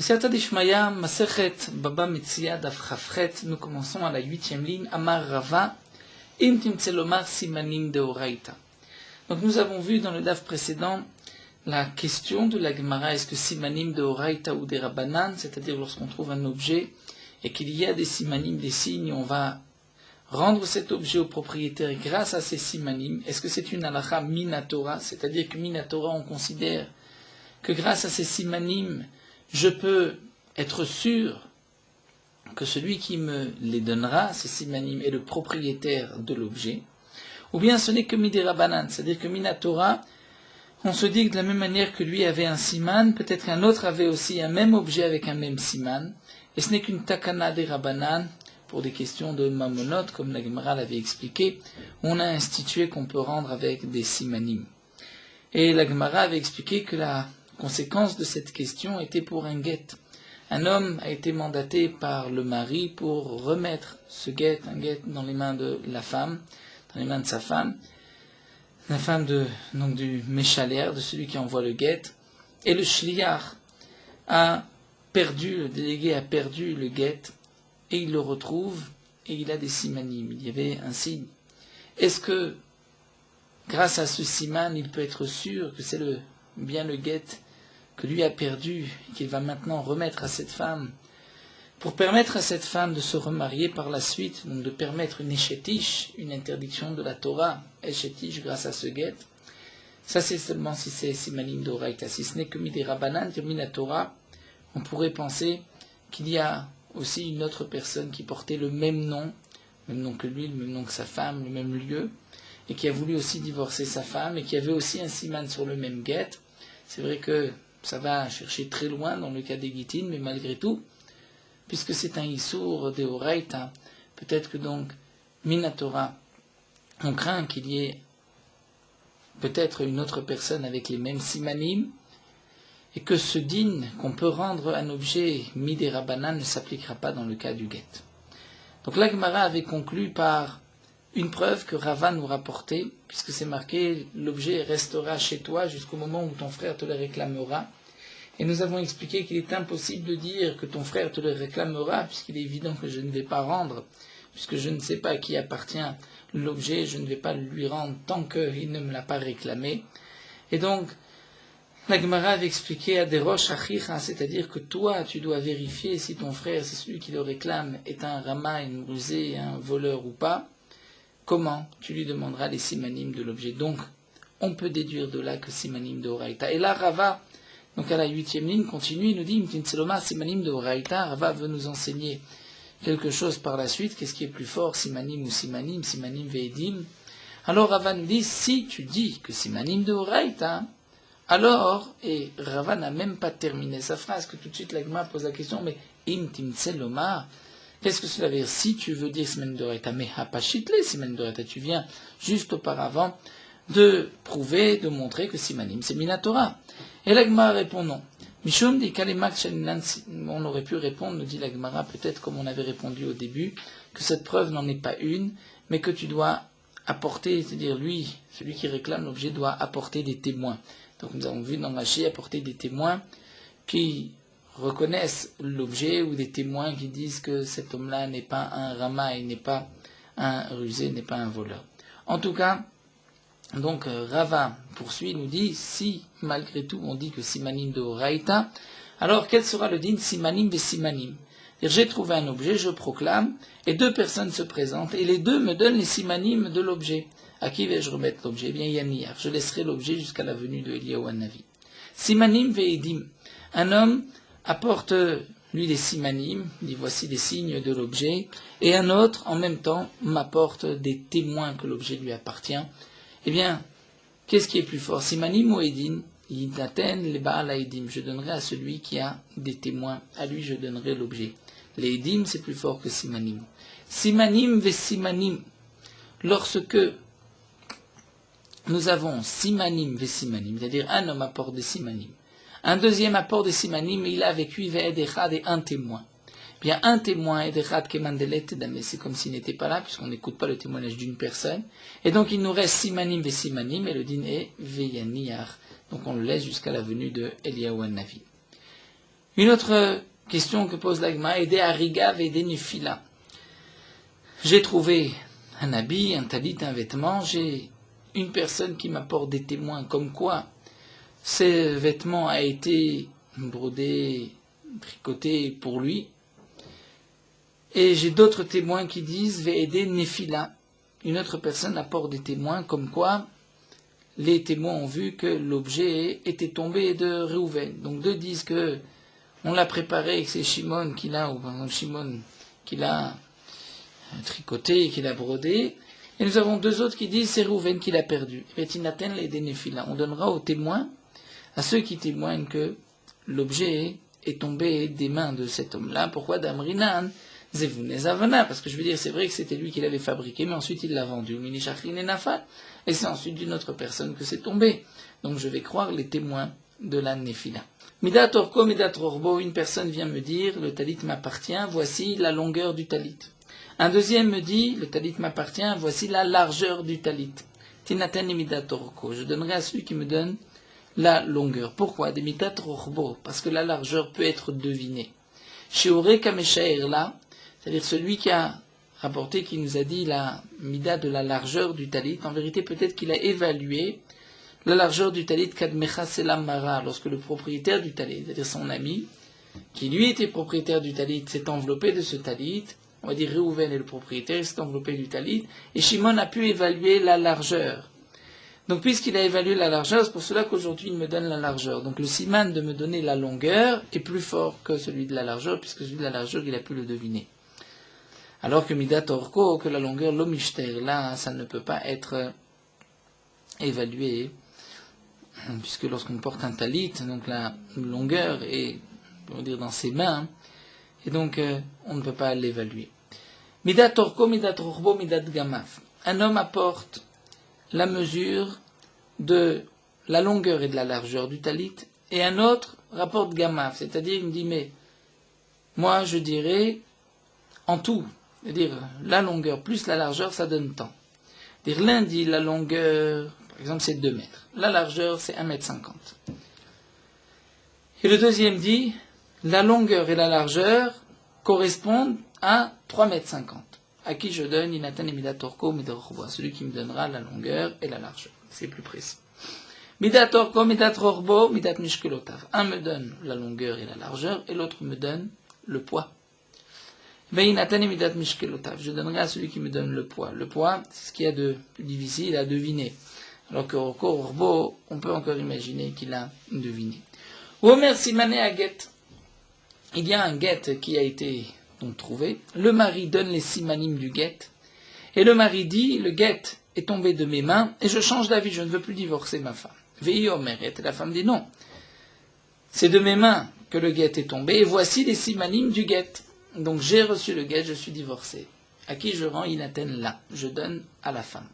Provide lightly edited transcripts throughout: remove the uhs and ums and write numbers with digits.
Siyata Dishmaya, Masechet Baba Metzia Daf Chafchet, nous commençons à la 8e ligne, Amar Rava, Im Timtselomar Simanim Deoraita. Donc nous avons vu dans le Daf précédent la question de la Gemara, est-ce que Simanim Deoraita ou des Rabbanan, c'est-à-dire lorsqu'on trouve un objet et qu'il y a des Simanim, des signes, on va rendre cet objet au propriétaire grâce à ces Simanim. Est-ce que c'est une halakha Minatora, c'est-à-dire que Minatora on considère que grâce à ces Simanim, je peux être sûr que celui qui me les donnera, ces simanim, est le propriétaire de l'objet, ou bien ce n'est que midirabanan, c'est-à-dire que minatora, on se dit que de la même manière que lui avait un siman, peut-être qu'un autre avait aussi un même objet avec un même siman, et ce n'est qu'une takana des rabanan, pour des questions de mamonot, comme la Gemara l'avait expliqué, on a institué qu'on peut rendre avec des simanim. Et la Gemara avait expliqué que la conséquence de cette question était pour un guet. Un homme a été mandaté par le mari pour remettre ce guet, un guet dans les mains de la femme, dans les mains de sa femme, la femme donc du méchalaire, de celui qui envoie le guet, et le shliach a perdu, le délégué a perdu le guet, et il le retrouve, et il a des simanim, il y avait un signe. Est-ce que, grâce à ce siman, il peut être sûr que c'est bien le guet que lui a perdu et qu'il va maintenant remettre à cette femme, pour permettre à cette femme de se remarier par la suite, donc de permettre une échetiche, une interdiction de la Torah, échetiche grâce à ce guet. Ça c'est seulement si c'est simanim d'oraita. Si ce n'est que midirabanan, la Torah, on pourrait penser qu'il y a aussi une autre personne qui portait le même nom que lui, le même nom que sa femme, le même lieu, et qui a voulu aussi divorcer sa femme, et qui avait aussi un siman sur le même guet. C'est vrai que ça va chercher très loin dans le cas des guitines, mais malgré tout, puisque c'est un issour de Horaïta, peut-être que donc, Minatora, on craint qu'il y ait peut-être une autre personne avec les mêmes simanim, et que ce din qu'on peut rendre un objet midérabana ne s'appliquera pas dans le cas du guet. Donc la Gemara avait conclu par une preuve que Rava nous rapportait, puisque c'est marqué, l'objet restera chez toi jusqu'au moment où ton frère te le réclamera. Et nous avons expliqué qu'il est impossible de dire que ton frère te le réclamera, puisqu'il est évident que je ne vais pas rendre, puisque je ne sais pas à qui appartient l'objet, je ne vais pas lui rendre tant qu'il ne me l'a pas réclamé. Et donc, la Gemara avait expliqué à des roches achicha, c'est-à-dire que toi, tu dois vérifier si ton frère, si celui qui le réclame, est un rama, une rusé, un voleur ou pas. Comment tu lui demanderas les simanim de l'objet. Donc, on peut déduire de là que simanim de Horaïta. Et là, Rava, donc à la 8e ligne, continue, il nous dit, Mtinseloma simanim de Horaïta. Rava veut nous enseigner quelque chose par la suite. Qu'est-ce qui est plus fort, simanim ou simanim, simanim veidim. Alors Rava nous dit, si tu dis que simanim de Horaïta, alors, et Rava n'a même pas terminé sa phrase, que tout de suite l'agma pose la question, mais Mtinseloma, qu'est-ce que cela veut dire? Si tu veux dire simanim d'oraita, mais hapachitle simanim d'oraita, tu viens juste auparavant de prouver, de montrer que simanim c'est minatora. Et l'agma répond non. Mishum dit kalimak shalinan, on aurait pu répondre, nous dit l'agmara, peut-être comme on avait répondu au début, que cette preuve n'en est pas une, mais que tu dois apporter, c'est-à-dire lui, celui qui réclame l'objet, doit apporter des témoins. Donc nous avons vu dans Rashi apporter des témoins qui reconnaissent l'objet ou des témoins qui disent que cet homme-là n'est pas un rama, il n'est pas un rusé, n'est pas un voleur. En tout cas, donc Rava poursuit, nous dit, si malgré tout on dit que simanim de Horaïta, alors quel sera le din simanim ve simanim? J'ai trouvé un objet, je proclame, et deux personnes se présentent, et les deux me donnent les simanim de l'objet. À qui vais-je remettre l'objet? Eh bien, Yanniar, je laisserai l'objet jusqu'à la venue de Eliyahu Hanavi. Simanim ve edim. Un homme apporte, lui, les simanim, dit voici les signes de l'objet, et un autre, en même temps, m'apporte des témoins que l'objet lui appartient. Eh bien, qu'est-ce qui est plus fort, simanim ou edim? Yidaten le baal edim. Je donnerai à celui qui a des témoins, à lui je donnerai l'objet. Les edim, c'est plus fort que simanim. Simanim ve simanim. Lorsque nous avons simanim ve simanim, c'est-à-dire un homme apporte des simanim, un deuxième apport des simanim, il a avec lui ve'ed echad et un témoin. Bien, un témoin, ed echad kemandelet dame, c'est comme s'il n'était pas là, puisqu'on n'écoute pas le témoignage d'une personne. Et donc, il nous reste simanim ve simanim, et le din est ve'yaniyar. Donc, on le laisse jusqu'à la venue de Eliyahu Hanavi. Une autre question que pose l'Agma, aider Ariga, aider Nefila. J'ai trouvé un habit, un talit, un vêtement, j'ai une personne qui m'apporte des témoins comme quoi ce vêtement a été brodé, tricoté pour lui. Et j'ai d'autres témoins qui disent aider Nefila. Une autre personne apporte des témoins comme quoi les témoins ont vu que l'objet était tombé de Réhouven. Donc deux disent que on l'a préparé et que c'est Shimon qui l'a, ou par exemple Shimon qui l'a tricoté et qui l'a brodé. Et nous avons deux autres qui disent c'est Réhouven qui l'a perdu. On donnera aux témoins, à ceux qui témoignent que l'objet est tombé des mains de cet homme-là. Pourquoi Damrinan Zevunezavana? Parce que je veux dire, c'est vrai que c'était lui qui l'avait fabriqué, mais ensuite il l'a vendu. Minishachrin et Nafal. Et c'est ensuite d'une autre personne que c'est tombé. Donc je vais croire les témoins de la Nefila. Midat Orko, Midat Orbo, une personne vient me dire, le talit m'appartient, voici la longueur du talit. Un deuxième me dit, le talit m'appartient, voici la largeur du talit. Tinaten et Midat Orko, je donnerai à celui qui me donne la longueur. Pourquoi? Des Midat Orbo, parce que la largeur peut être devinée. Sheore Kameshaer là, c'est-à-dire celui qui a rapporté, qui nous a dit la mida de la largeur du talit, en vérité peut-être qu'il a évalué la largeur du talit kadmecha selam mara, lorsque le propriétaire du talit, c'est-à-dire son ami, qui lui était propriétaire du talit, s'est enveloppé de ce talit, on va dire Réhouven est le propriétaire, il s'est enveloppé du talit, et Shimon a pu évaluer la largeur. Donc puisqu'il a évalué la largeur, c'est pour cela qu'aujourd'hui il me donne la largeur. Donc le siman de me donner la longueur est plus fort que celui de la largeur, puisque celui de la largeur il a pu le deviner. Alors que Midat Orko, que la longueur l'omishter, là, ça ne peut pas être évalué, puisque lorsqu'on porte un talit, donc la longueur est, on va dire, dans ses mains, et donc on ne peut pas l'évaluer. Midat Orko, Midat Orbo, Midat Gamaf. Un homme apporte la mesure de la longueur et de la largeur du talit, et un autre rapporte Gamaf, c'est-à-dire il me dit, mais moi je dirais en tout, c'est-à-dire la longueur plus la largeur, ça donne tant. C'est-à-dire l'un dit la longueur, par exemple, c'est 2 mètres. La largeur, c'est 1,50 m. Et le deuxième dit la longueur et la largeur correspondent à 3,50 m. À qui je donne Inatan et Midat Orko, Midat Orbo, celui qui me donnera la longueur et la largeur. C'est plus précis. Midat Orko, Midat Orbo, Midat Mishkelotav. Un me donne la longueur et la largeur, et l'autre me donne le poids. Je donnerai à celui qui me donne le poids. Le poids, c'est ce qu'il y a de plus difficile à deviner. Alors que Orbo, on peut encore imaginer qu'il a deviné. Omer Simane Aget. Il y a un get qui a été donc trouvé. Le mari donne les simanim du get. Et le mari dit, le get est tombé de mes mains et je change d'avis, je ne veux plus divorcer ma femme. Vei Omer. Et la femme dit non. C'est de mes mains que le get est tombé et voici les simanim du get. Donc j'ai reçu le get, je suis divorcé. À qui je rends Inaten là? Je donne à la femme.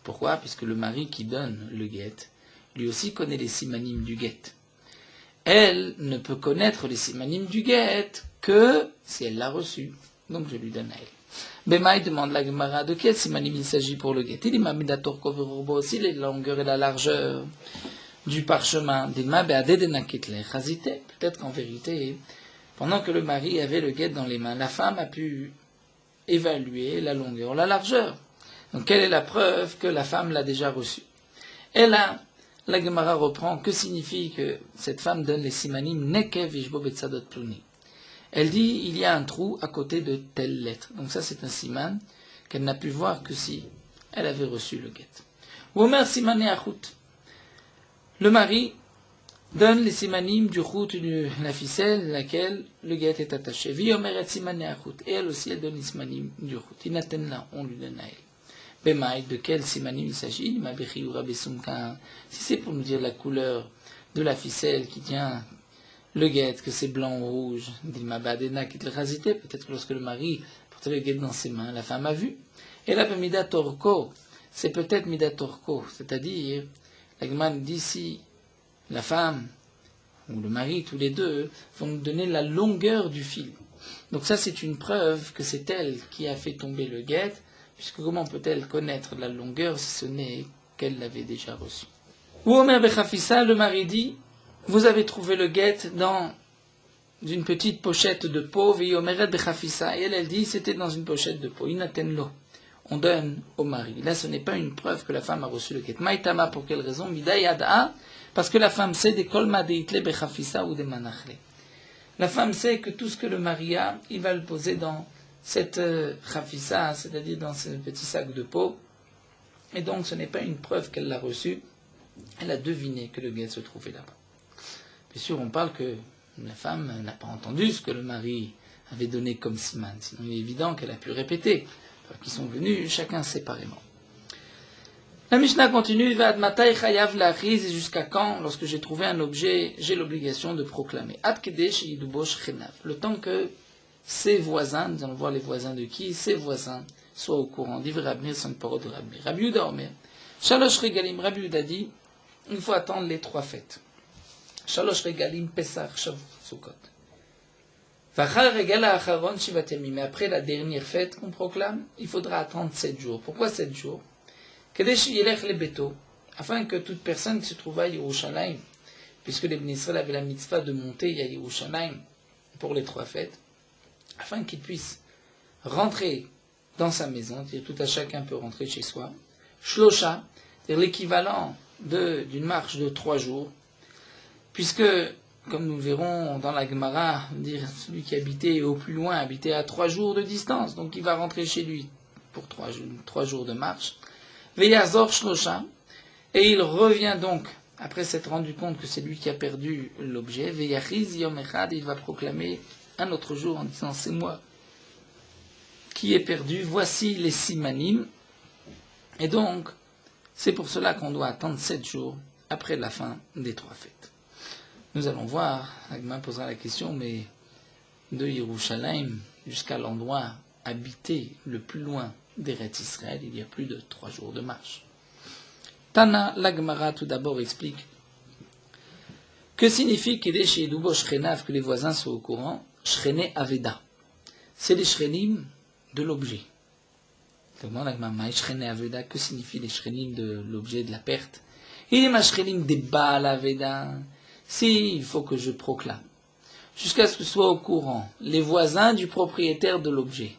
Pourquoi? Puisque le mari qui donne le get, lui aussi connaît les simanim du get. Elle ne peut connaître les simanim du get que si elle l'a reçu. Donc je lui donne à elle. Bemaï demande la Gemara de quel simanim il s'agit pour le get. Il m'a mis aussi les longueurs et la largeur du parchemin. Peut-être qu'en vérité, pendant que le mari avait le guet dans les mains, la femme a pu évaluer la longueur, la largeur. Donc quelle est la preuve que la femme l'a déjà reçue? Et là, la Gemara reprend, que signifie que cette femme donne les simanim nekev ishbo betsadot pluni. Elle dit, il y a un trou à côté de telle lettre. Donc ça c'est un siman qu'elle n'a pu voir que si elle avait reçu le guet. Omer simane achut. Le mari donne les simanim du chout, la ficelle, laquelle le guet est attaché. Vi omeret simane achut. Et elle aussi, elle donne les simanim du chout. Inaten là, on lui donne à elle. Bemaï, de quel simanim il s'agit? Si c'est pour nous dire la couleur de la ficelle qui tient le guet, que c'est blanc ou rouge, peut-être que lorsque le mari portait le guet dans ses mains, la femme a vu. Et là, Midat Orko, c'est peut-être Midat Orko, c'est-à-dire, la Gemara dit si la femme ou le mari, tous les deux, vont nous donner la longueur du fil. Donc ça, c'est une preuve que c'est elle qui a fait tomber le guet, puisque comment peut-elle connaître la longueur si ce n'est qu'elle l'avait déjà reçu? Ou Omer Bechafissa, le mari dit, vous avez trouvé le guet dans une petite pochette de peau, et elle dit, c'était dans une pochette de peau, inatenlo. On donne au mari. Là, ce n'est pas une preuve que la femme a reçu le guet. Maïtama, pour quelle raison? Midayada, parce que la femme sait des kolma de itle bechafisa ou des manachle. La femme sait que tout ce que le mari a, il va le poser dans cette chafisa, c'est-à-dire dans ce petit sac de peau. Et donc, ce n'est pas une preuve qu'elle l'a reçu. Elle a deviné que le guet se trouvait là-bas. Bien sûr, on parle que la femme n'a pas entendu ce que le mari avait donné comme siman. Sinon, il est évident qu'elle a pu répéter. Qui sont venus chacun séparément. La Mishnah continue, Vad matai chayav la'achiz, et jusqu'à quand, lorsque j'ai trouvé un objet, j'ai l'obligation de proclamer. Ad kedesh yidubosh chenav. Le temps que ses voisins, nous allons voir les voisins de qui, ses voisins soient au courant. Divrei Rabbi, son parole de Rabbi. Rabbi Yehuda omer. Shalosh regalim, Rabbi Yehuda dit, il faut attendre les 3 fêtes. Shalosh regalim, Pesach, Shavuot, Sukkot. Mais après la dernière fête qu'on proclame, il faudra attendre 7 jours. Pourquoi 7 jours? Afin que toute personne qui se trouve à Yerushalayim, puisque les Bnei Israël avaient la mitzvah de monter à Yerushalayim pour les 3 fêtes, afin qu'ils puissent rentrer dans sa maison, c'est-à-dire tout à chacun peut rentrer chez soi. Shlosha, c'est-à-dire l'équivalent d'une marche de 3 jours, puisque comme nous le verrons dans la Gemara, dire celui qui habitait au plus loin, habitait à 3 jours de distance, donc il va rentrer chez lui pour 3 jours de marche. Veyazor Shlosha, et il revient donc, après s'être rendu compte que c'est lui qui a perdu l'objet, Veyachiz Yom Echad, il va proclamer un autre jour en disant c'est moi qui ai perdu, voici les simanim, et donc c'est pour cela qu'on doit attendre 7 jours après la fin des 3 fêtes. Nous allons voir, Agma posera la question, mais de Yerushalayim jusqu'à l'endroit habité le plus loin d'Eretz Israël, il y a plus de 3 jours de marche. Tana, l'Agmara tout d'abord explique que signifie Kedesh Yedubo Shchenav, que les voisins soient au courant, Shchene Aveda. C'est les Shchenim de l'objet. Demande l'Agmara, Shchene Aveda, que signifie les Shchenim de l'objet de la perte? Il est ma Shchenim de Baal Aveda. Si, il faut que je proclame, jusqu'à ce que soient au courant les voisins du propriétaire de l'objet.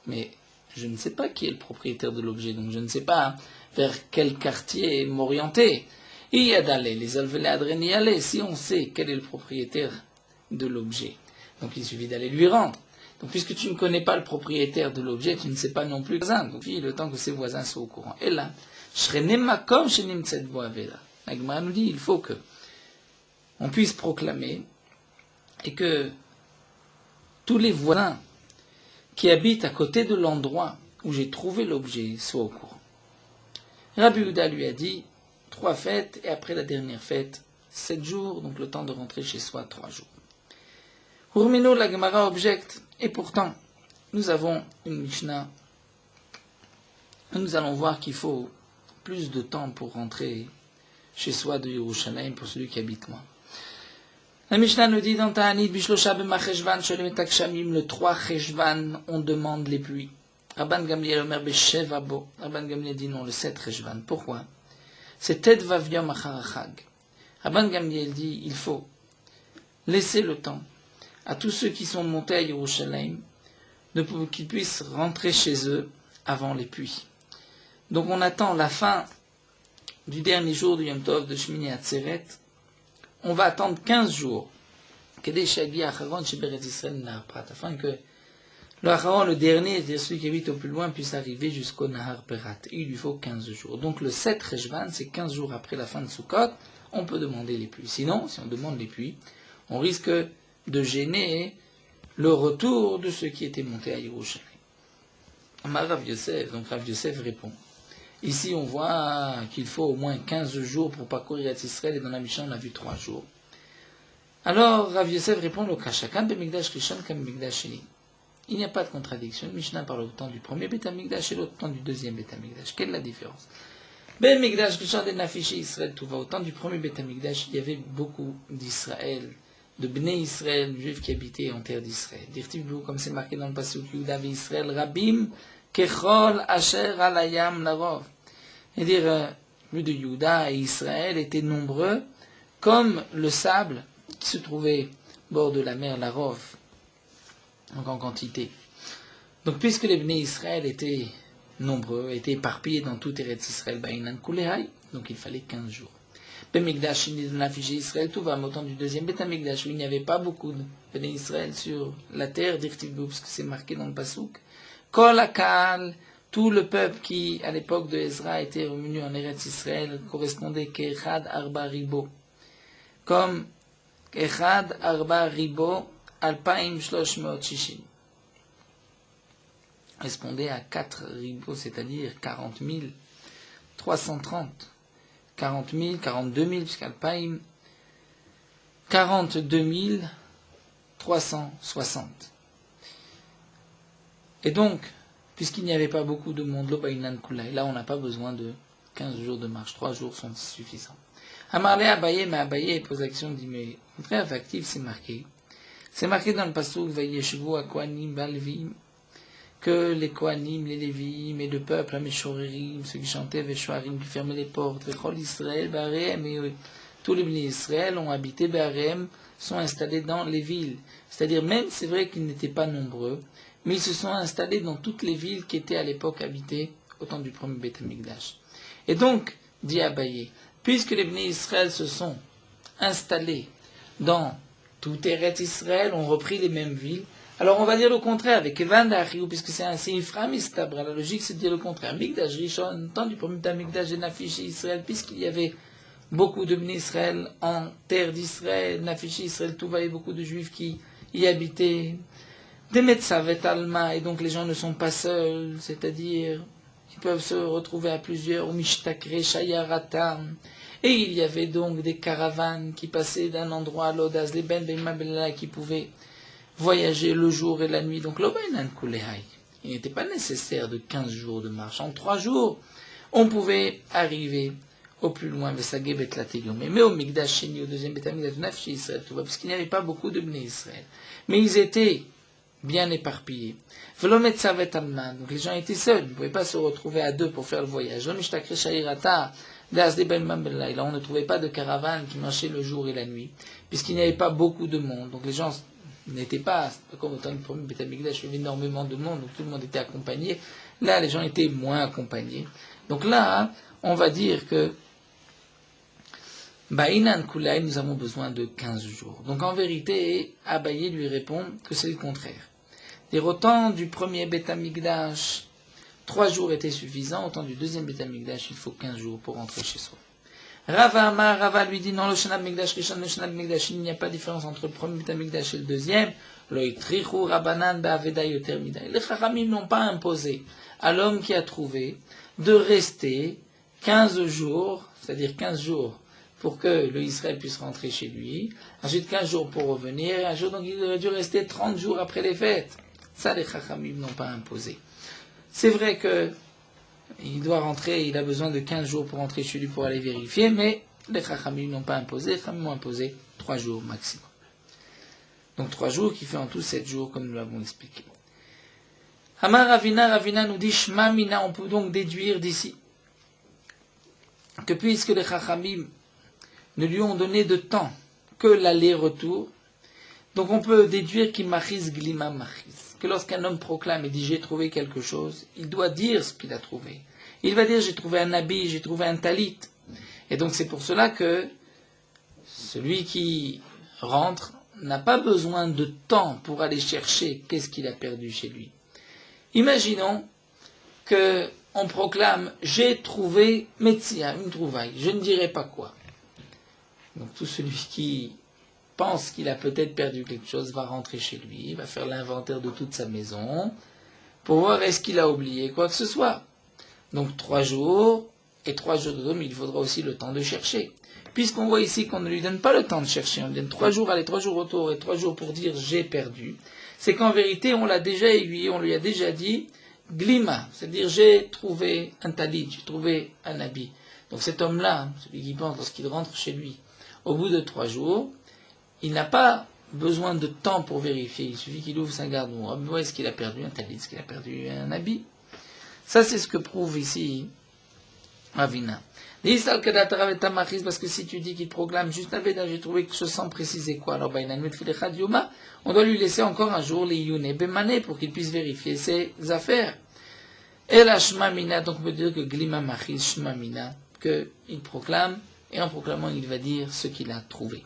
Mais je ne sais pas qui est le propriétaire de l'objet, donc je ne sais pas vers quel quartier m'orienter. Il y a d'aller, les alvelés adreni aller, si on sait quel est le propriétaire de l'objet. Donc il suffit d'aller lui rendre. Donc puisque tu ne connais pas le propriétaire de l'objet, tu ne sais pas non plus le voisin. Donc le temps que ses voisins soient au courant. Et là, Shrenemakom Shenimtset Boaveda. La Gemara nous dit, il faut que on puisse proclamer et que tous les voisins qui habitent à côté de l'endroit où j'ai trouvé l'objet soient au courant. Rabbi Yehuda lui a dit 3 fêtes et après la dernière fête 7 jours, donc le temps de rentrer chez soi 3 jours. Urmino, la Gemara objecte, et pourtant nous avons une Mishnah où nous allons voir qu'il faut plus de temps pour rentrer chez soi de Yerushalayim pour celui qui habite loin. La Mishnah nous dit dans Ta'anit, Bishlosha b'ma Cheshvan, Sholem et Akshamim, le 3 Cheshvan, on demande les pluies. Rabban Gamliel Omer B'Sheva Bo. Rabban Gamliel dit non, le 7 Cheshvan. Pourquoi? C'est Ted Vav Yom Achar Chag. Rabban Gamliel dit, il faut laisser le temps à tous ceux qui sont montés à Yerushalayim, qu'ils puissent rentrer chez eux avant les pluies. Donc on attend la fin du dernier jour du Yom Tov de Shmini Atzeret. On va attendre 15 jours, afin que le Acharon, le dernier, c'est-à-dire celui qui habite au plus loin, puisse arriver jusqu'au Nahar Perat. Il lui faut 15 jours. Donc le 7 Rejvan, c'est 15 jours après la fin de Sukkot, on peut demander les pluies. Sinon, si on demande les pluies, on risque de gêner le retour de ceux qui étaient montés à Yerushalayim. Rav Yosef, donc Rav Yosef répond. Ici, on voit qu'il faut au moins 15 jours pour parcourir Israël, et dans la Mishnah, on a vu 3 jours. Alors, Rav Yosef répond au Kashakan, Bemikdash Rishon, Kam Mikdash Sheni. Il n'y a pas de contradiction. Le Mishnah parle autant du premier Beth Amikdash et l'autre temps du deuxième Beth Amikdash. Quelle est la différence? Bemikdash Rishon de Nafishi Israël, tout va. Au temps du premier Beth Amikdash, il y avait beaucoup d'Israël, de Bnei Israël, juifs qui habitaient en terre d'Israël. Dirtiv-vous, comme c'est marqué dans le Pasuk, Yehuda Israël, Rabim, Kechol Asher Alayam Larov. C'est-à-dire, plus de Yehuda et Israël étaient nombreux comme le sable qui se trouvait au bord de la mer Larov, donc en quantité. Donc puisque les Bnei Israël étaient nombreux, étaient éparpillés dans tout Eretz Israël, donc il fallait 15 jours. Bemikdash, il a affiché Israël, tout va, autant du deuxième Beth Amikdash, où il n'y avait pas beaucoup de Bnei Israël sur la terre, parce que c'est marqué dans le Passouk. Kol Akal, tout le peuple qui, à l'époque de Ezra, était revenu en Eretz Israël, correspondait qu'Echad Arba Ribo. Comme Echad Arba Ribo, Alpaim Shloshmeot Shishim. Correspondait à 4 ribos, c'est-à-dire 40 330. 40 000, 42 000, puisqu'Alpaim, 42 360. Et donc, puisqu'il n'y avait pas beaucoup de monde, et là on n'a pas besoin de 15 jours de marche, 3 jours sont suffisants. Amarle Abaye, mais Abaye pose l'action, dit, mais contraire factif, c'est marqué. C'est marqué dans le Passouk, Vayeshevu Akwanim Balvim, que les Kohanim, les Lévim, et le peuple, les Meshorerim, ceux qui chantaient, Veshoarim, qui fermaient les portes, Vechol Israël, Baréem, et tous les Bnei Israël ont habité Baréem, sont installés dans les villes. C'est-à-dire, même, c'est vrai qu'ils n'étaient pas nombreux, mais ils se sont installés dans toutes les villes qui étaient à l'époque habitées au temps du premier Beth Amikdash. Et donc, dit Abaye, puisque les Bnei Israël se sont installés dans tout Eretz Israël, ont repris les mêmes villes, alors on va dire le contraire avec Evan Dachiou, puisque c'est un Iframistabra. La logique c'est de dire le contraire. Mikdash Rishon, temps du premier Mikdash et Nafiché Israël, puisqu'il y avait beaucoup de Bnei Israël en terre d'Israël, Nafiché Israël, tout va, et beaucoup de Juifs qui y habitaient. Des Metzavet Alma, et donc les gens ne sont pas seuls, c'est-à-dire ils peuvent se retrouver à plusieurs, ou Mishtakre Shayaratam. Et il y avait donc des caravanes qui passaient d'un endroit à l'autre, les Ben Mabella qui pouvaient voyager le jour et la nuit. Donc, il n'était pas nécessaire de 15 jours de marche. En 3 jours, on pouvait arriver au plus loin, mais au Mikdash Sheni, au deuxième Beth Amikdash, chez Israël, tout va, parce qu'il n'y avait pas beaucoup de Bnei Israël. Mais ils étaient bien éparpillés. Donc les gens étaient seuls, ils ne pouvaient pas se retrouver à deux pour faire le voyage. Là, on ne trouvait pas de caravane qui marchait le jour et la nuit, puisqu'il n'y avait pas beaucoup de monde. Donc les gens n'étaient pas comme au temps du premier Beth Amikdash, il y avait énormément de monde, donc tout le monde était accompagné. Là, les gens étaient moins accompagnés. Donc là, on va dire que Ba'inan Kulay, nous avons besoin de 15 jours. Donc en vérité, Abaye lui répond que c'est le contraire. Au temps du premier Beth Amikdash, 3 jours étaient suffisants. Au temps du deuxième Beth Amikdash, il faut 15 jours pour rentrer chez soi. Rava lui dit non, le Shanab Mikdash Rishon, le Shanab Mikdash, il n'y a pas de différence entre le premier Beth Amikdash et le deuxième. Les Chachamim n'ont pas imposé à l'homme qui a trouvé de rester 15 jours, c'est-à-dire 15 jours pour que le Israël puisse rentrer chez lui, ensuite 15 jours pour revenir, et un jour, donc il aurait dû rester 30 jours après les fêtes. Ça, les Chachamim n'ont pas imposé. C'est vrai que il doit rentrer, il a besoin de 15 jours pour rentrer chez lui pour aller vérifier, mais les Chachamim n'ont pas imposé, les Chachamim ont imposé 3 jours maximum. Donc 3 jours qui fait en tout 7 jours, comme nous l'avons expliqué. Amar Ravina nous dit, Shma Mina, on peut donc déduire d'ici que puisque les Chachamim ne lui ont donné de temps que l'aller-retour, donc on peut déduire qu'il machiz glima machiz, que lorsqu'un homme proclame et dit j'ai trouvé quelque chose, il doit dire ce qu'il a trouvé. Il va dire j'ai trouvé un habit, j'ai trouvé un talit. Et donc c'est pour cela que celui qui rentre n'a pas besoin de temps pour aller chercher qu'est-ce qu'il a perdu chez lui. Imaginons que on proclame j'ai trouvé Metzia, une trouvaille, je ne dirai pas quoi. Donc tout celui qui pense qu'il a peut-être perdu quelque chose va rentrer chez lui, va faire l'inventaire de toute sa maison pour voir est-ce qu'il a oublié quoi que ce soit. Donc 3 jours et 3 jours de dos, mais il faudra aussi le temps de chercher. Puisqu'on voit ici qu'on ne lui donne pas le temps de chercher, on lui donne 3 jours aller, 3 jours retour et 3 jours pour dire j'ai perdu, c'est qu'en vérité on l'a déjà aiguillé, on lui a déjà dit glima, c'est-à-dire j'ai trouvé un talit, j'ai trouvé un habit. Donc cet homme-là, celui qui pense lorsqu'il rentre chez lui, au bout de 3 jours, il n'a pas besoin de temps pour vérifier. Il suffit qu'il ouvre sa garde-robe. Où est-ce qu'il a perdu un talit? Est-ce qu'il a perdu un habit? Ça, c'est ce que prouve ici Ravina. Parce que si tu dis qu'il proclame juste Aveda, j'ai trouvé que ce sans préciser quoi. Alors, on doit lui laisser encore un jour les Yune Bemane pour qu'il puisse vérifier ses affaires. Et la Shmamina, donc on peut dire que Glima Machis Shmamina, qu'il proclame, et en proclamant, il va dire ce qu'il a trouvé.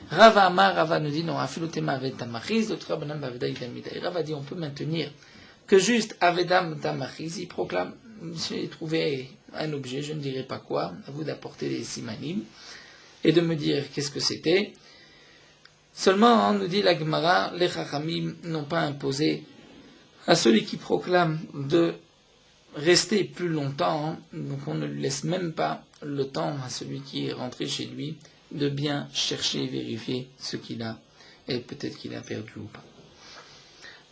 Rava Amar, Rava nous dit, non, Afilutema Aveda Machis, d'autres Abanam Aveda Idamida. Et Rava dit, on peut maintenir que juste Avedam Tamachis, il proclame, j'ai trouvé un objet, je ne dirai pas quoi, à vous d'apporter les simanim, et de me dire qu'est-ce que c'était. Seulement, on nous dit la Gemara, les Chachamim n'ont pas imposé à celui qui proclame de rester plus longtemps, donc on ne lui laisse même pas le temps à celui qui est rentré chez lui de bien chercher et vérifier ce qu'il a, et peut-être qu'il a perdu ou pas.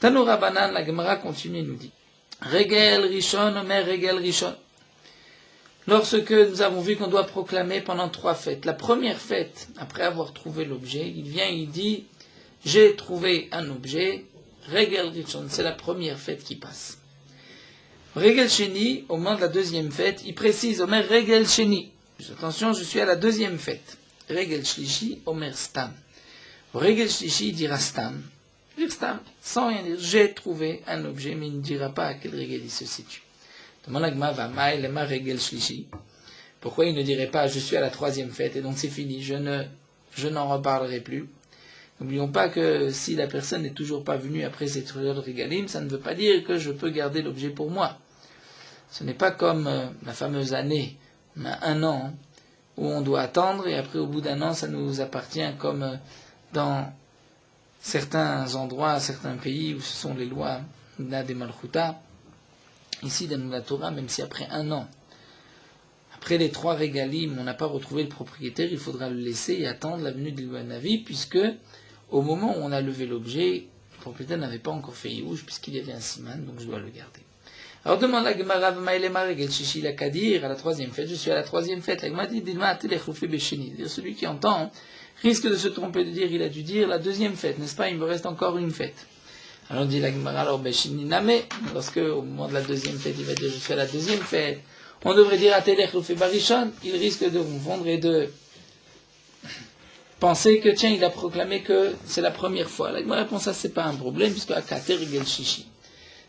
Tanoura Banan, la Gemara continue et nous dit, Regel Rishon, Omer Regel Rishon. Lorsque nous avons vu qu'on doit proclamer pendant 3 fêtes, la première fête, après avoir trouvé l'objet, il vient et il dit, j'ai trouvé un objet, Regel Rishon, c'est la première fête qui passe. Regel Sheni, au moment de la deuxième fête, il précise, Omer Regel Sheni. Attention, je suis à la deuxième fête. Regel Shlishi, Omer Stam. Regel Shlishi, il dira Stam. Stam, sans rien dire, j'ai trouvé un objet, mais il ne dira pas à quel Regel il se situe. Pourquoi il ne dirait pas, je suis à la 3e fête, et donc c'est fini, je n'en reparlerai plus. N'oublions pas que si la personne n'est toujours pas venue après cette heure de régalim, ça ne veut pas dire que je peux garder l'objet pour moi. Ce n'est pas comme la fameuse année, un an, où on doit attendre, et après au bout d'un an, ça nous appartient comme dans certains endroits, certains pays où ce sont les lois des Malchuta. Ici, dans la Torah, même si après un an, après les 3 régalim, on n'a pas retrouvé le propriétaire, il faudra le laisser et attendre la venue du Navi, puisque au moment où on a levé l'objet, le propriétaire n'avait pas encore fait Youj, puisqu'il y avait un siman, donc je dois le garder. Alors demande la Gemara, Maïlema Regel Shishi la Kadir, à la 3e fête, je suis à la 3e fête. La Gemara dit, Dilma Telechoufi Besheni. Celui qui entend risque de se tromper, de dire, il a dû dire la 2e fête, n'est-ce pas? Il me reste encore une fête. Alors dit la Gemara, alors Besheni Name, lorsque au moment de la 2e fête, il va dire, je suis à la 2e fête, on devrait dire à Telechoufi Barishon, il risque de confondre et de penser que, tiens, il a proclamé que c'est la première fois. La Gemara répond, ça c'est pas un problème, puisque à Kater Regel Shishi.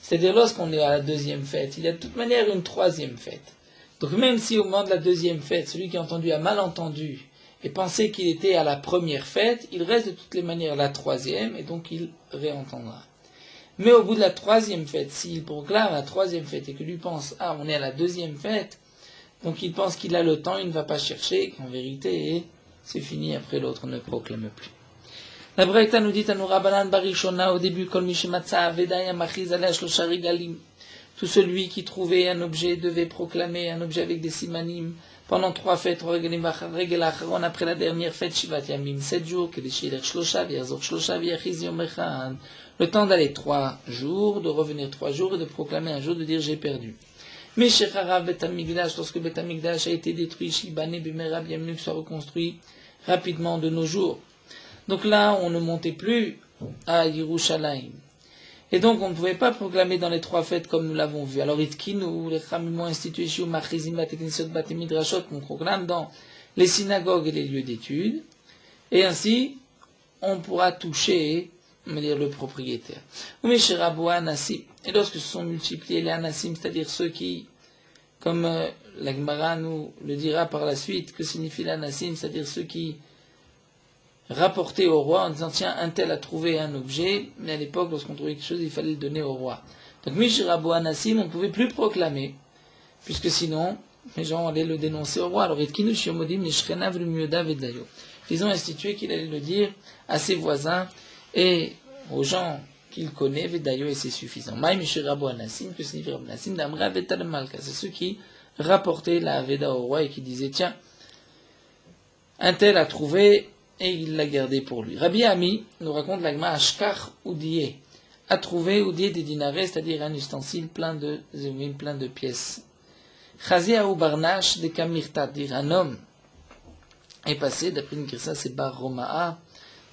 C'est-à-dire, lorsqu'on est à la 2e fête, il y a de toute manière une 3e fête. Donc même si au moment de la 2e fête, celui qui a entendu a mal entendu et pensé qu'il était à la première fête, il reste de toutes les manières la 3e, et donc il réentendra. Mais au bout de la 3e fête, s'il proclame la 3e fête et que lui pense, ah, on est à la 2e fête, donc il pense qu'il a le temps, il ne va pas chercher, qu'en vérité, c'est fini, après l'autre ne proclame plus. La Braïta nous dit, Tanoura Banan Barishona, au début, Kol Mishimatsa Avedaya Machiz Aleh Shlosha Regalim. Tout celui qui trouvait un objet devait proclamer un objet avec des simanim pendant 3 fêtes, 3 regalim, regel acharon, après la dernière fête, Shivat Yamim, 7 jours, Kedeshilech Shlosha, Viazor Shlosha, Viachiz Yom Echad. Le temps d'aller 3 jours, de revenir 3 jours et de proclamer un jour, de dire j'ai perdu. Mais Shecharav Betamigdash, lorsque Betamigdash a été détruit, Shibane Bimera, bienvenue que soit reconstruit rapidement de nos jours. Donc là, on ne montait plus à Yerushalayim. Et donc, on ne pouvait pas proclamer dans les 3 fêtes comme nous l'avons vu. Alors, Itkinu, les Chamim ont institué Shiur Machrizim Bateknisot Batemidrashot, qu'on proclame dans les synagogues et les lieux d'études. Et ainsi, on pourra toucher, on va dire, le propriétaire. Et lorsque se sont multipliés les Anassim, c'est-à-dire ceux qui, comme la Gemara nous le dira par la suite, que signifie l'Anassim, c'est-à-dire ceux qui rapporter au roi en disant, tiens, un tel a trouvé un objet, mais à l'époque, lorsqu'on trouvait quelque chose, il fallait le donner au roi. Donc, Mishirabo Anassim, on ne pouvait plus proclamer, puisque sinon, les gens allaient le dénoncer au roi. Alors, ils ont institué qu'il allait le dire à ses voisins et aux gens qu'il connaît, Vedayo, et c'est suffisant. Maï Mishirabo Anassim, que signifie Rabo Anassim, d'Amra Vetal Malka. C'est ceux qui rapportaient la Veda au roi et qui disaient, tiens, un tel a trouvé, et il l'a gardé pour lui. Rabbi Ami nous raconte l'agma Ashkar Oudié, a trouvé Oudié des dinarets, c'est-à-dire un ustensile plein de zévim, plein de pièces. Chazia ou Barnash de Kamirta, dire un homme est passé, d'après une kirsa c'est Bar Roma'a,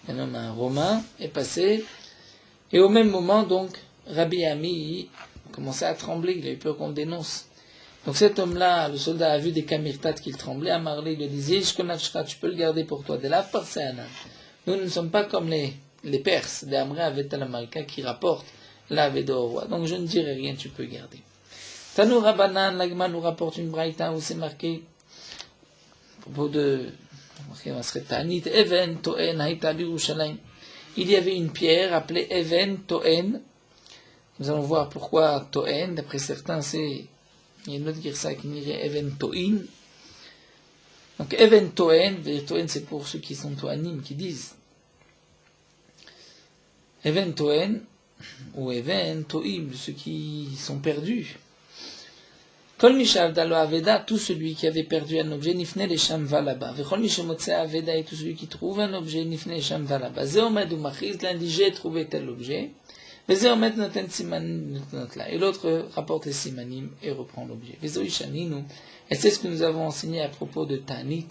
un homme, un romain, est passé, et au même moment donc, Rabbi Ami commençait à trembler, il a eu peur qu'on le dénonce. Donc cet homme-là, le soldat a vu des kamirtat qui tremblaient, à Marley, il lui disait, tu peux le garder pour toi, de la parsana. Nous ne sommes pas comme les Perses, des Amré avec Talamarika qui rapportent la veda au roi. Donc je ne dirai rien, tu peux garder. Tanou Rabanan, l'Agma nous rapporte une braïta où c'est marqué, à propos de Tanit, Even Toen Haïta Birushalayim. Il y avait une pierre appelée Even Toen. Nous allons voir pourquoi Toen, d'après certains, il y a une autre girsa qui dirait Even Toin. Donc Even Toen, Toen c'est pour ceux qui sont Toanim, qui disent Even Toen, ou Even Toim, ceux qui sont perdus. Kol Mishavdalo Aveda, tout celui qui avait perdu un objet, Nifne les Sham va là-bas. Vechol Mishemotse Aveda, et tout celui qui trouve un objet, Nifne les Sham va là-bas. Zéomed ou Machiz, l'un dit j'ai trouvé tel objet. Zéomed noten Simanim, et l'autre rapporte les Simanim et reprend l'objet. Vezoi Shaninu, et c'est ce que nous avons enseigné à propos de Tanit,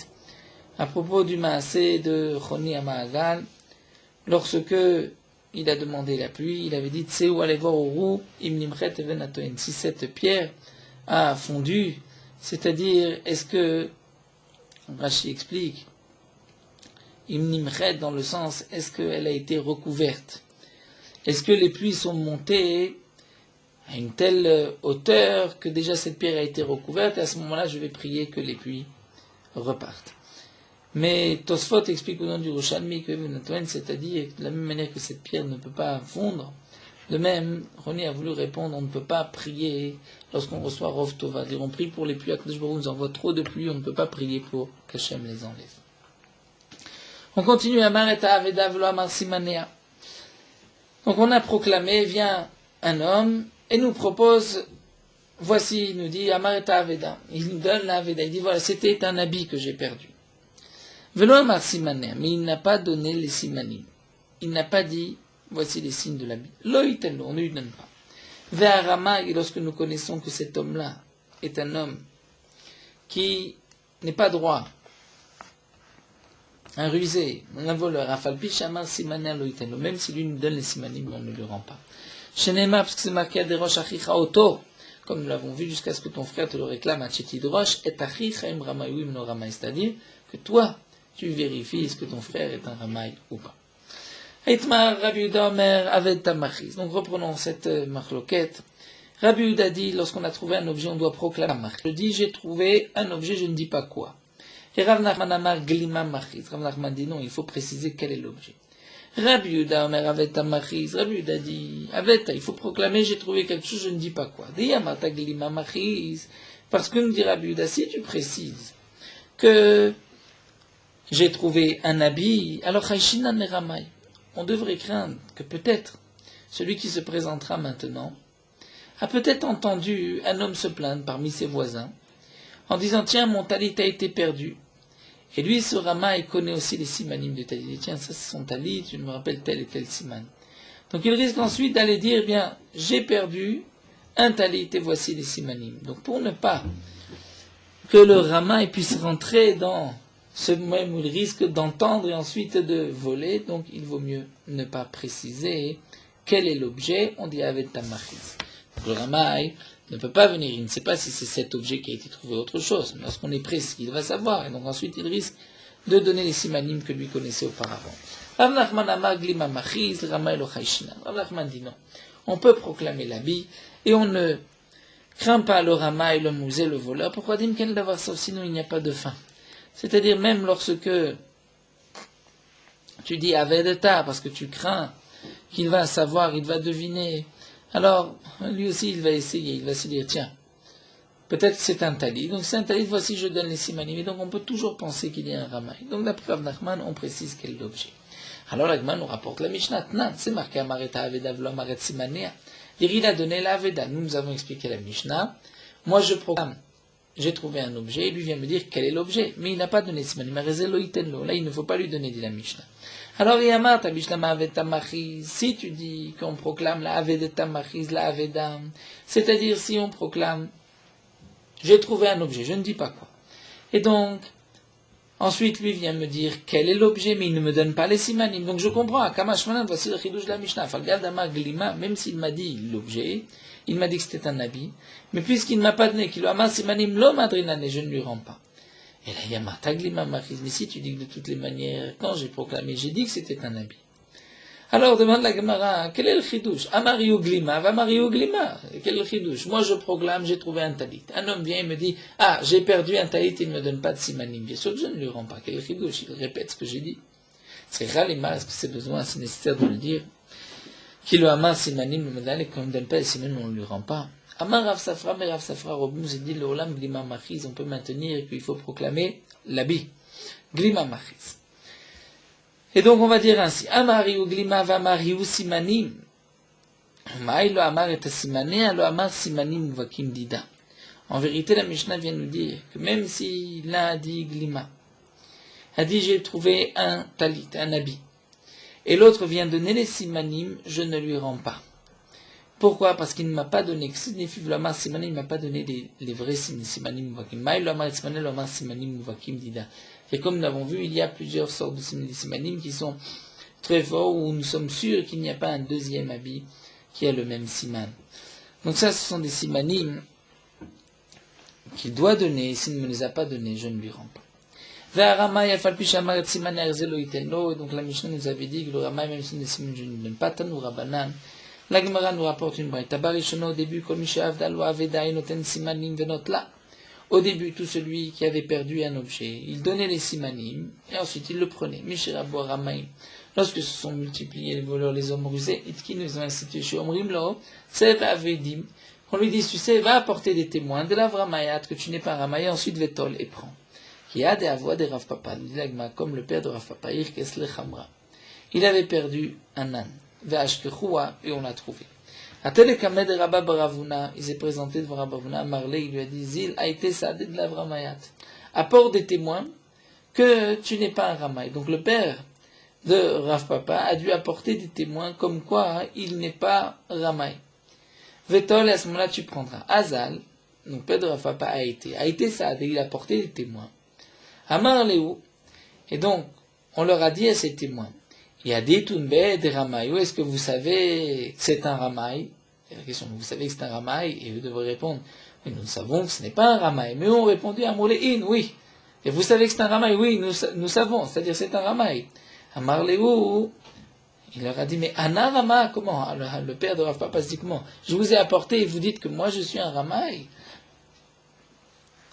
à propos du Maasé de Choni Amaagal, lorsque il a demandé la pluie, il avait dit Tseu allez voir au roux, Imnimchet Evenatoen. Si cette pierre a fondu, c'est-à-dire, est-ce que, Rashi explique, Imnimchet dans le sens, est-ce qu'elle a été recouverte? Est-ce que les pluies sont montées à une telle hauteur que déjà cette pierre a été recouverte, et à ce moment-là, je vais prier que les pluies repartent. Mais Tosfot explique au nom du Yerushalmi que c'est-à-dire de la même manière que cette pierre ne peut pas fondre, de même, Roni a voulu répondre, on ne peut pas prier lorsqu'on reçoit Rov Tova. Dire on prie pour les pluies, Akadosh Baruch Hu nous envoie trop de pluie, on ne peut pas prier pour qu'Hachem les enlève. On continue à Mareta Aveda Velo Amar Simanea. Donc on a proclamé, vient un homme et nous propose, voici, il nous dit Amareta Aveda. Il nous donne la Aveda, il dit voilà, c'était un habit que j'ai perdu. Velo Amar Simanea, mais il n'a pas donné les Simanim. Il n'a pas dit voici les signes de l'habit. Loïtello, on ne lui donne pas. Ve'arama, et lorsque nous connaissons que cet homme-là est un homme qui n'est pas droit, un rusé, un voleur, afalpi shamar simanea loïtello, même si lui nous donne les simanim, on ne le rend pas. Shenema, parce que c'est marqué à des roches achicha oto, comme nous l'avons vu jusqu'à ce que ton frère te le réclame à Tchétid roche, et achicha im ramayuim no ramay, c'est-à-dire que toi, tu vérifies est-ce que ton frère est un ramay ou pas. Eitmar Rabbi Yehuda Omer Aved Tamachiz. Donc reprenons cette marloquette. Rabbi Yehuda dit, lorsqu'on a trouvé un objet, on doit proclamer Machiz. Je dis, j'ai trouvé un objet, je ne dis pas quoi. Et Rav Nachman Amar Glima Machiz. Rav Nachman dit non, il faut préciser quel est l'objet. Rabbi Yehuda Omer Aved Tamachiz. Rabbi Yehuda dit, Aved, il faut proclamer, j'ai trouvé quelque chose, je ne dis pas quoi. Dis Amata Glima Machiz. Parce que nous dit Rabbi Yehuda, si tu précises que j'ai trouvé un habit, alors Chayshinan Neramay. On devrait craindre que peut-être celui qui se présentera maintenant a peut-être entendu un homme se plaindre parmi ses voisins en disant tiens mon talit a été perdu, et lui ce Rama il connaît aussi les simanim de talit, il dit tiens ça c'est son talit, je me rappelle tel et tel siman. Donc il risque ensuite d'aller dire bien j'ai perdu un talit et voici les simanim. Donc pour ne pas que le Rama puisse rentrer dans ce même où il risque d'entendre et ensuite de voler, donc il vaut mieux ne pas préciser quel est l'objet, on dit avec Tamachiz. Le Ramaï ne peut pas venir, il ne sait pas si c'est cet objet qui a été trouvé autre chose, mais lorsqu'on est précis, il va savoir, et donc ensuite il risque de donner les simanim que lui connaissait auparavant. Rav Nachman Amar Glima Machiz, Ramaï lo Chayshinan. Rav Nachman dit non, on peut proclamer l'habit, et on ne craint pas le Ramaï, le mouzé, le voleur. Pourquoi dire qu'elle d'avoir ça, sinon il n'y a pas de fin. C'est-à-dire même lorsque tu dis Avedeta, parce que tu crains qu'il va savoir, il va deviner, alors lui aussi il va essayer, il va se dire tiens, peut-être c'est un talit, donc c'est un talit, voici je donne les simanim, et donc on peut toujours penser qu'il y a un ramaï. Donc d'après Rav Nachman, on précise quel est l'objet. Alors l'Agman nous rapporte la Mishnah, Tnan, c'est marqué Amareta Aveda v'lo Amaret Simanea. Il a donné la Aveda, nous avons expliqué la Mishnah, moi je proclame. J'ai trouvé un objet, lui vient me dire quel est l'objet, mais il n'a pas donné simanim. Là, il ne faut pas lui donner, dit la Mishnah. Alors, Yamar, ta Mishnah Ma'aved Tamachiz, si tu dis qu'on proclame la Aved Tamachiz, la Aveda, c'est-à-dire si on proclame, j'ai trouvé un objet, je ne dis pas quoi. Et donc, Ensuite, lui vient me dire quel est l'objet, mais il ne me donne pas les simanim. Donc je comprends, Kamashmanan, voici le chidouche de la Mishnah. Falgadama glima, même s'il m'a dit l'objet, il m'a dit que c'était un habit, mais puisqu'il ne m'a pas donné, qu'il a ama simanim lo madrinane, je ne lui rends pas. Et là, yamata glima machiz. Mais si tu dis que de toutes les manières, quand j'ai proclamé, j'ai dit que c'était un habit. Alors demande la Gemara, quel est le chidouche? Amari ou glima, va mari ou glima. Quel est le chidouche? Moi je proclame, j'ai trouvé un talit. Un homme vient et me dit, ah, j'ai perdu un talit, il ne me donne pas de simanim. Bien sûr que je ne lui rends pas. Quel est le chidouche? Il répète ce que j'ai dit. C'est ralima, est-ce que c'est besoin, c'est nécessaire de le dire? Qui le ama simanim ne me donne, et qu'on ne me donne pas les simanim, on ne lui rend pas. Amar Rav Safra, mais Rav Safra, Robin nous a dit, le olam glima machiz, on peut maintenir qu'il faut proclamer l'habit. Glima machiz. Et donc on va dire ainsi, Amari ou glima va mari ou simanim. Maïlo amar et simané, alo amar simanim vakim dida. En vérité, la Mishnah vient nous dire que même si l'un a dit glima, a dit j'ai trouvé un talit, un habit, et l'autre vient donner les simanim, je ne lui rends pas. Pourquoi? Parce qu'il ne m'a pas donné, que signifie le amar simanim, il ne m'a pas donné les vrais simanim vakim. Maïlo amar et simané, alo amar simanim vakim dida. Et comme nous l'avons vu, il y a plusieurs sortes de simanim qui sont très forts, où nous sommes sûrs qu'il n'y a pas un deuxième habit qui a le même siman. Donc ça, ce sont des simanim qu'il doit donner, et s'il ne me les a pas donnés, je ne lui rends pas. Et donc la Mishnah nous avait dit que le Ramay, même si les simanim, je ne lui donne pas, Tanou Rabanan. La Gemara nous rapporte une braïta. Tabarishona au début, comme Misha Avdal ou Aveda, Inoten simanim venot là. Au début, tout celui qui avait perdu un objet, il donnait les simanim, et ensuite il le prenait. Mishirabo Ramaim. Lorsque se sont multipliés les voleurs, les hommes rusés, Itkin nous ont institué chez Omrim Lo, Tsev Avedim. On lui dit, tu sais, va apporter des témoins de la Vramayat, que tu n'es pas Ramayat, ensuite Vetol et prends. Qui a des avois des Rav Papa, comme le père de Rav Papa, Irkes le Chamra. Il avait perdu un âne, Ve'ashkechua, et on l'a trouvé. Atelekame de Rabba Baravuna, il s'est présenté devant Rabba Baravuna, Marley, il lui a dit, Zil a été sadé de la Vramayat. Apporte des témoins que tu n'es pas un Ramaï. Donc le père de Rav Papa a dû apporter des témoins comme quoi il n'est pas Ramaï. Vetol, et à ce moment-là tu prendras. Azal, donc père de Rav Papa a été sadé, il a apporté des témoins. Amar Léou, et donc on leur a dit à ces témoins, il y a des Tunbe, des Ramaï, où est-ce que vous savez que c'est un Ramaï? C'est la question, vous savez que c'est un Ramaï? Et eux devraient répondre, oui, nous savons que ce n'est pas un Ramaï. Mais eux ont répondu à Moléin, oui. Et vous savez que c'est un Ramaï? Oui, nous savons, c'est-à-dire c'est un Ramaï. Amar Léou, il leur a dit, mais Anna Rama, comment? Le père de Rav Papa se dit, comment? Je vous ai apporté et vous dites que moi je suis un Ramaï?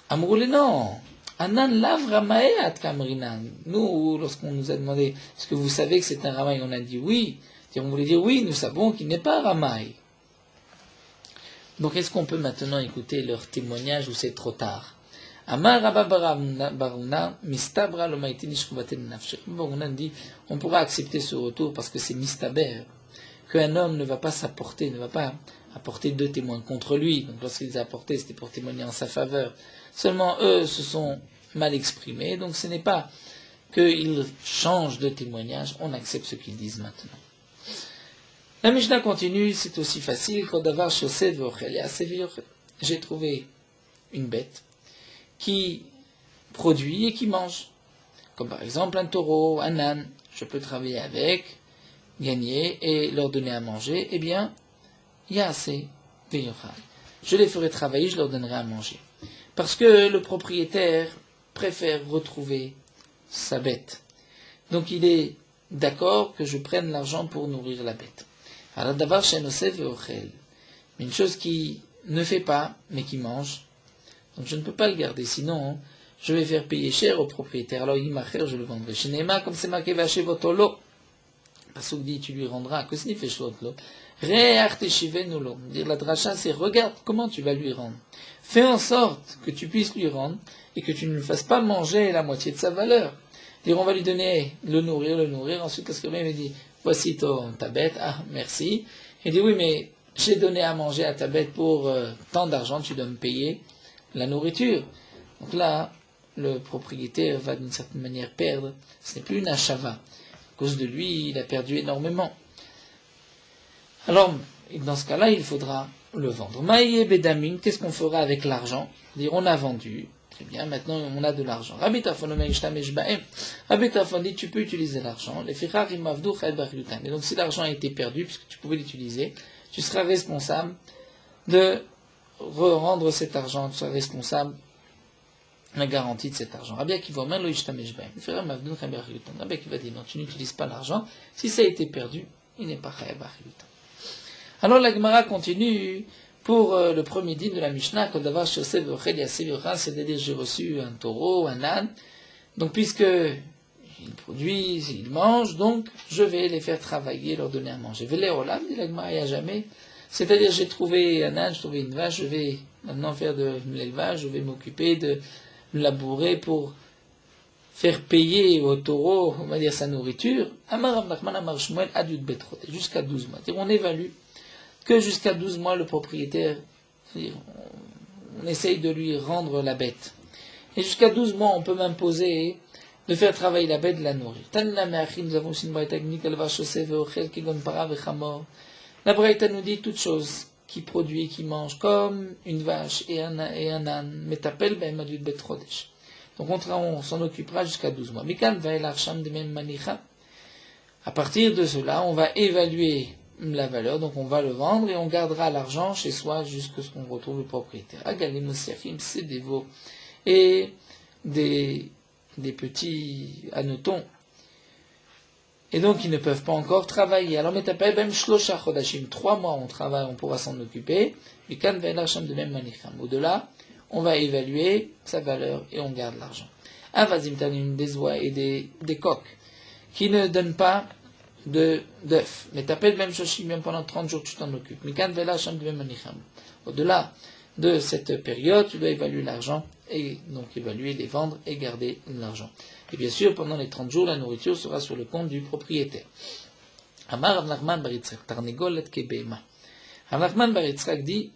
Amroulé, non. Anan lav Ramaïat kamrinan. Nous, lorsqu'on nous a demandé, est-ce que vous savez que c'est un Ramaï? On a dit oui. Et on voulait dire oui, nous savons qu'il n'est pas Ramaï. Donc est-ce qu'on peut maintenant écouter leur témoignage ou c'est trop tard? Amar Rabba Baruna, mistabra lo maïti nishkubaten nafshek. Baruna dit, on pourra accepter ce retour parce que c'est mistaber, qu'un homme ne va pas s'apporter, ne va pas apporter deux témoins contre lui. Donc lorsqu'il les a apportés, c'était pour témoigner en sa faveur. Seulement eux se sont mal exprimés, donc ce n'est pas qu'ils changent de témoignage, on accepte ce qu'ils disent maintenant. La Mishnah continue, c'est aussi facile. J'ai trouvé une bête qui produit et qui mange. Comme par exemple un taureau, un âne. Je peux travailler avec, gagner et leur donner à manger. Eh bien, il y a assez. Je les ferai travailler, je leur donnerai à manger. Parce que le propriétaire préfère retrouver sa bête. Donc il est d'accord que je prenne l'argent pour nourrir la bête. Alors d'abord, une chose qui ne fait pas, mais qui mange. Donc je ne peux pas le garder, sinon je vais faire payer cher au propriétaire. Alors je le vendrai. Chez Neema, comme c'est marqué Vachevotolo, parce que dit tu lui rendras, que signifie Shvotlo? Dire la dracha, c'est regarde comment tu vas lui rendre. Fais en sorte que tu puisses lui rendre et que tu ne lui fasses pas manger la moitié de sa valeur. Dire on va lui donner, le nourrir, ensuite parce que même il dit voici ta bête, ah merci. Il dit oui mais j'ai donné à manger à ta bête pour tant d'argent, tu dois me payer la nourriture. Donc là, le propriétaire va d'une certaine manière perdre, ce n'est plus une achava. À cause de lui, il a perdu énormément. Alors, dans ce cas-là, il faudra le vendre. Maïe Bedamin, qu'est-ce qu'on fera avec l'argent? Dire on a vendu, Très bien, maintenant on a de l'argent. Rabbi Tarfon dit tu peux utiliser l'argent. Et donc si l'argent a été perdu, puisque tu pouvais l'utiliser, tu seras responsable de rendre cet argent, tu seras responsable de la garantie de cet argent. Rabbi Akiva dit non, tu n'utilises pas l'argent. Si ça a été perdu, il n'est pas chayav b'achriutan. Alors la Gemara continue. Pour le premier din de la Mishnah, c'est-à-dire j'ai reçu un taureau, un âne, donc puisque ils produisent, ils mangent, donc je vais les faire travailler, leur donner à manger. Vele olam, dit la Gemara, il n'y a jamais. C'est-à-dire j'ai trouvé un âne, j'ai trouvé une vache, je vais maintenant faire de l'élevage, je vais m'occuper de me labourer pour faire payer au taureau, on va dire sa nourriture. Amar Rav Nachman, Amar Shmuel, Adut Betrot, jusqu'à 12 mois. On évalue que jusqu'à 12 mois, le propriétaire, on essaye de lui rendre la bête. Et jusqu'à 12 mois, on peut m'imposer de faire travailler la bête, de la nourrir. Nous avons aussi une braïta la braïta nous dit toutes choses qui produit, qui mange, comme une vache et un âne. Metapel ben adut bet chodesh. Donc on s'en occupera jusqu'à 12 mois. Mikan va el arsham de même manicha. À partir de cela, on va évaluer la valeur, donc on va le vendre et on gardera l'argent chez soi jusqu'à ce qu'on retrouve le propriétaire. Agalim Osiachim, c'est des veaux et des petits hannetons. Et donc ils ne peuvent pas encore travailler. Alors metapel bem shlosha chodashim, 3 mois on travaille, on pourra s'en occuper. Mikan ve'el arsham de même manicham. Au-delà, on va évaluer sa valeur et on garde l'argent. Avazim tanim, des oies et des coqs qui ne donnent pas d'œufs. Mais t'appelles même Shoshim, même pendant 30 jours, tu t'en occupes. Au-delà de cette période, tu dois évaluer l'argent, et donc évaluer, les vendre et garder l'argent. Et bien sûr, pendant les 30 jours, la nourriture sera sur le compte du propriétaire. Amar Rav Nachman bar Yitzchak, Tarnegolet kebema. Rav Nachman bar Yitzchak dit,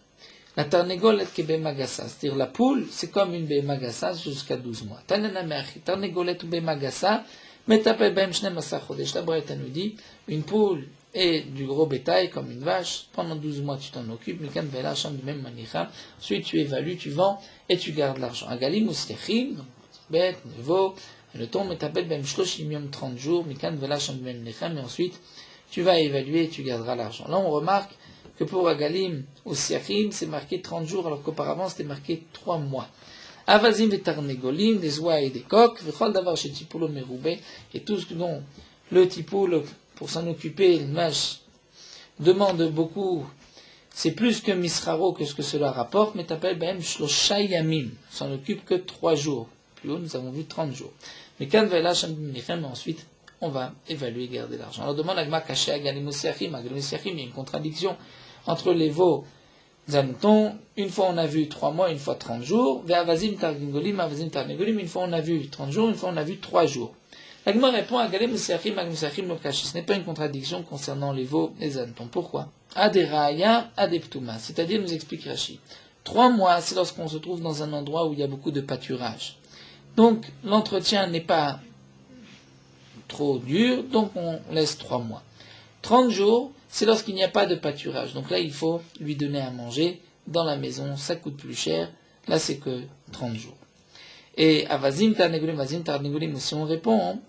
la Tarnegolet kebema gassa, c'est-à-dire la poule, c'est comme une bema gassa jusqu'à 12 mois. Tanena me'achi, Tarnegolet ou bema gassa, mais t'appelles Ben Shne Masach Chodesh. La Braïta nous dit, une poule et du gros bétail comme une vache, pendant 12 mois tu t'en occupes, Mikan Vela Sham de même manière, ensuite tu évalues, tu vends et tu gardes l'argent. Agalim Ustiachim, donc bête, veau, le ton, mais t'appelles Ben Shloshim Yom 30 jours, Mikan Vela Sham de même manière, mais ensuite tu vas évaluer et tu garderas l'argent. Là on remarque que pour Agalim Ustiachim, c'est marqué 30 jours, alors qu'auparavant c'était marqué 3 mois. Avazim et tarnegolim, des oies et des coqs, v'chol davar chez tipulo meroubé, et tout ce dont le tipoul, pour s'en occuper, le mâche, demande beaucoup, c'est plus que misraro que ce que cela rapporte, mais t'appelles ben shlosha yamim, s'en occupe que 3 jours. Plus haut, nous avons vu 30 jours. Mais quand vela sham michem, ensuite, on va évaluer et garder l'argent. Alors demande à Gma caché à Galimosiachim, il y a une contradiction entre les veaux. Une fois on a vu 3 mois, une fois 30 jours. Une fois on a vu 30 jours, une fois on a vu 3 jours. L'Agma répond à Galem Moussachim, ce n'est pas une contradiction concernant les veaux et les hannetons. Pourquoi Aderaya, Adeptuma. C'est-à-dire, nous explique Rashi. 3 mois, c'est lorsqu'on se trouve dans un endroit où il y a beaucoup de pâturage. Donc, l'entretien n'est pas trop dur, donc on laisse 3 mois. 30 jours, c'est lorsqu'il n'y a pas de pâturage. Donc là, il faut lui donner à manger dans la maison, ça coûte plus cher. Là, c'est que 30 jours. Et Avazim Tarnegolim, si on répond,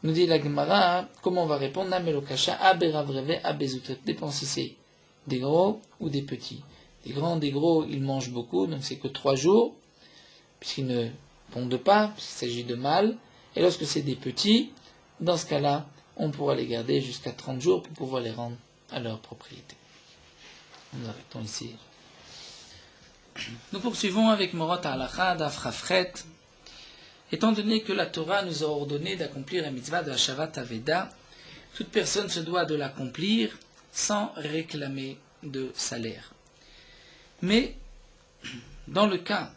nous dit la Gemara, comment on va répondre Namelokasha, Aberavreve, Abezutret. Dépend si c'est des gros ou des petits. Des grands, des gros, ils mangent beaucoup, donc c'est que 3 jours, puisqu'ils ne pondent pas, puisqu'il s'agit de mâles. Et lorsque c'est des petits, dans ce cas-là, on pourra les garder jusqu'à 30 jours pour pouvoir les rendre à leur propriété. Nous arrêtons ici. Nous poursuivons avec Morot Halacha d'Afrafret. Étant donné que la Torah nous a ordonné d'accomplir la mitzvah de Hashavat Aveda, toute personne se doit de l'accomplir sans réclamer de salaire. Mais, dans le cas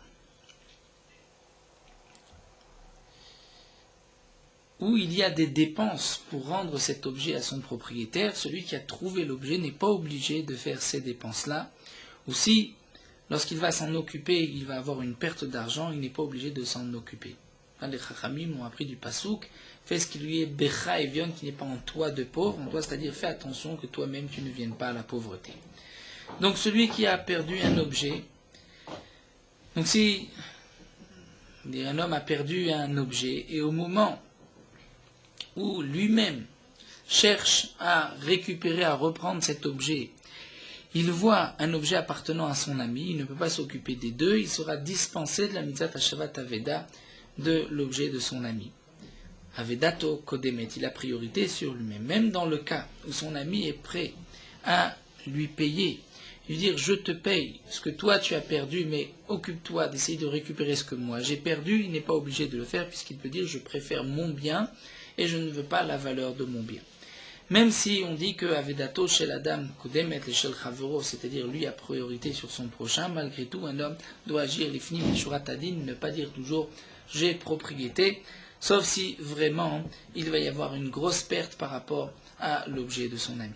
où il y a des dépenses pour rendre cet objet à son propriétaire, celui qui a trouvé l'objet n'est pas obligé de faire ces dépenses-là. Ou si, lorsqu'il va s'en occuper, il va avoir une perte d'argent, il n'est pas obligé de s'en occuper. Les Chachamim ont appris du Pasouk, fais ce qui lui est Becha et Vion, qui n'est pas en toi de pauvre, c'est-à-dire fais attention que toi-même tu ne viennes pas à la pauvreté. Donc celui qui a perdu un objet, donc si Un homme a perdu un objet et au moment où lui-même cherche à récupérer, à reprendre cet objet, il voit un objet appartenant à son ami, il ne peut pas s'occuper des deux, il sera dispensé de la mitzvah Hashavat Aveda de l'objet de son ami. Avedato Kodemet, il a priorité sur lui-même. Même dans le cas où son ami est prêt à lui payer, lui dire je te paye ce que toi tu as perdu, mais occupe-toi d'essayer de récupérer ce que moi j'ai perdu, il n'est pas obligé de le faire puisqu'il peut dire je préfère mon bien et je ne veux pas la valeur de mon bien. Même si on dit que Avedato chez la dame Kodemet et shel Chavero, c'est-à-dire lui a priorité sur son prochain, malgré tout un homme doit agir l'ifnim et shuratadin, ne pas dire toujours j'ai propriété, sauf si vraiment il va y avoir une grosse perte par rapport à l'objet de son ami.